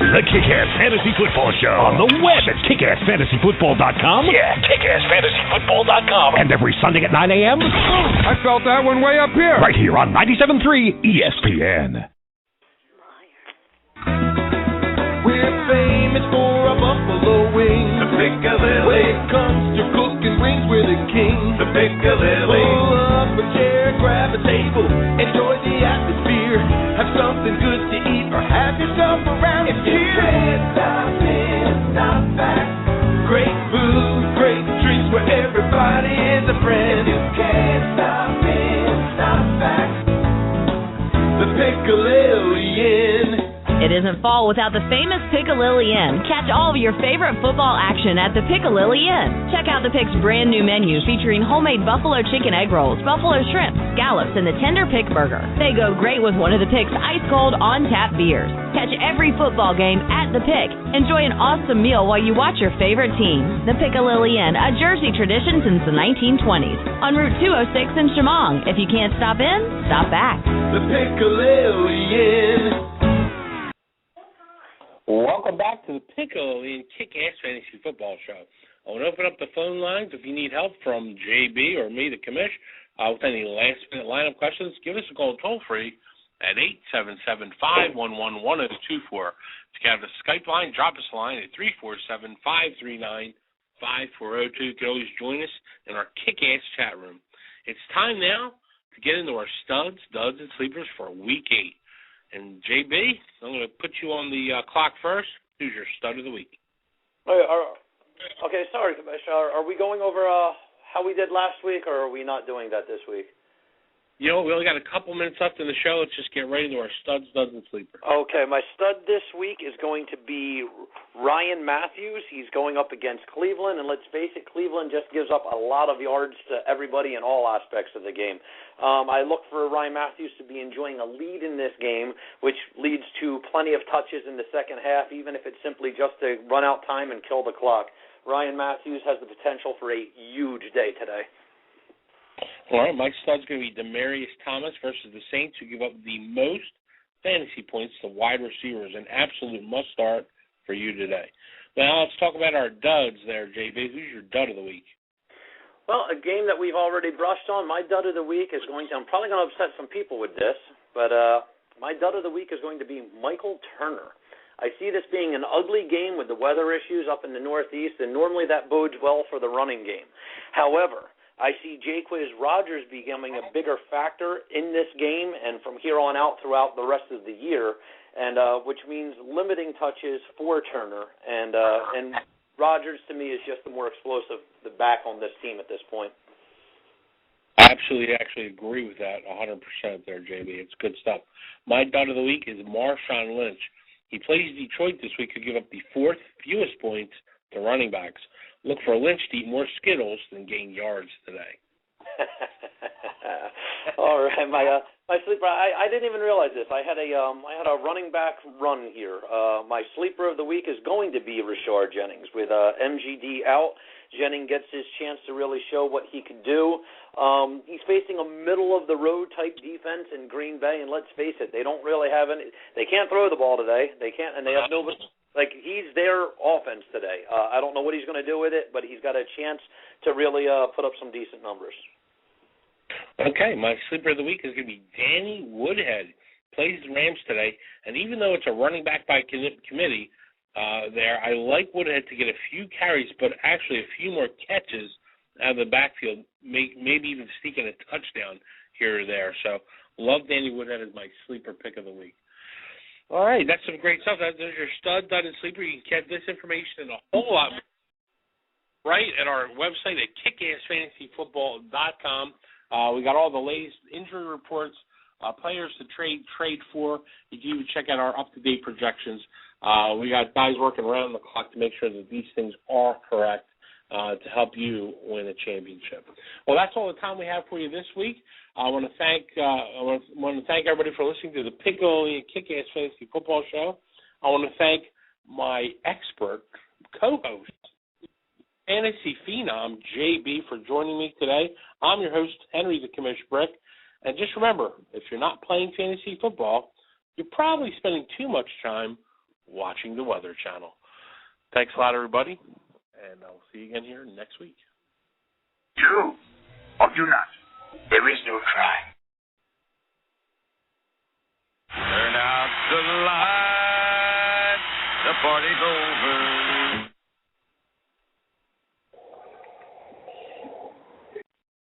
The Kick-Ass Fantasy Football Show. On the web at kickassfantasyfootball.com. Yeah, kickassfantasyfootball.com. And every Sunday at 9 a.m. I felt that one way up here. Right here on 97.3 ESPN. We're famous for our buffalo wings. The Piccalilli. When it comes to cooking wings, we're the king. The Piccalilli. Pull up a chair, grab a table, enjoy the atmosphere. Have something good to eat or have yourself around. If you can't stop in, stop back. Great food, great drinks where everybody is a friend. If you can't stop in, stop back. The Piccalilli Inn. It isn't fall without the famous Piccalilli Inn. Catch all of your favorite football action at the Piccalilli Inn. Check out the Pick's brand new menu featuring homemade buffalo chicken egg rolls, buffalo shrimp, scallops, and the tender Pick burger. They go great with one of the Pick's ice-cold on-tap beers. Catch every football game at the Pick. Enjoy an awesome meal while you watch your favorite team. The Piccalilli Inn, a Jersey tradition since the 1920s. On Route 206 in Chemung. If you can't stop in, stop back. The Piccalilli Inn. Welcome back to the Piccalilli and Kick-Ass Fantasy Football Show. I want to open up the phone lines. If you need help from JB or me, the commish, with any last-minute lineup questions, give us a call toll-free at 877-511-1024. If you have the Skype line, drop us a line at 347-539-5402. You can always join us in our Kick-Ass chat room. It's time now to get into our studs, duds, and sleepers for Week 8. And, JB, I'm going to put you on the clock first. Who's your stud of the week? Okay, sorry, Commissioner. Are we going over how we did last week, or are we not doing that this week? You know, we only got a couple minutes left in the show. Let's just get right into our studs, duds, and sleepers. Okay, my stud this week is going to be Ryan Matthews. He's going up against Cleveland, and let's face it, Cleveland just gives up a lot of yards to everybody in all aspects of the game. I look for Ryan Matthews to be enjoying a lead in this game, which leads to plenty of touches in the second half, even if it's simply just to run out time and kill the clock. Ryan Matthews has the potential for a huge day today. All right, my stud's going to be Demaryius Thomas versus the Saints, who give up the most fantasy points to wide receivers. An absolute must-start for you today. Now let's talk about our duds there, JB. Who's your dud of the week? Well, a game that we've already brushed on. My dud of the week is going to, I'm probably going to upset some people with this, but my dud of the week is going to be Michael Turner. I see this being an ugly game with the weather issues up in the Northeast, and normally that bodes well for the running game. However, I see Jacquizz Rodgers becoming a bigger factor in this game and from here on out throughout the rest of the year, and which means limiting touches for Turner. And Rodgers, to me, is just the more explosive back on this team at this point. I actually agree with that 100% there, JB. It's good stuff. My dud of the week is Marshawn Lynch. He plays Detroit this week, who give up the fourth fewest points to running backs. Look for Lynch to eat more Skittles than gain yards today. All right, my sleeper. I didn't even realize this. I had a running back run here. My sleeper of the week is going to be Rashard Jennings. With MGD out, Jennings gets his chance to really show what he can do. He's facing a middle-of-the-road type defense in Green Bay, and let's face it, they don't really have any. They can't throw the ball today. They can't, and they have no. Like, he's their offense today. I don't know what he's going to do with it, but he's got a chance to really put up some decent numbers. Okay, my sleeper of the week is going to be Danny Woodhead. Plays the Rams today, and even though it's a running back by committee there, I like Woodhead to get a few carries, but actually a few more catches out of the backfield, maybe even sneaking a touchdown here or there. So love Danny Woodhead as my sleeper pick of the week. All right, that's some great stuff. There's your stud, dud, and sleeper. You can get this information and a whole lot more right at our website at kickassfantasyfootball.com. We got all the latest injury reports, players to trade for. You can even check out our up-to-date projections. We got guys working around the clock to make sure that these things are correct to help you win a championship. Well, that's all the time we have for you this week. I want to thank everybody for listening to the Piccalilli and Kick-Ass Fantasy Football Show. I want to thank my expert, co-host, Fantasy Phenom JB, for joining me today. I'm your host, Henry the Commish Brick. And just remember, if you're not playing fantasy football, you're probably spending too much time watching the Weather Channel. Thanks a lot, everybody, and I'll see you again here next week. Do or do not. There is no try. Turn out the lights. The party's over.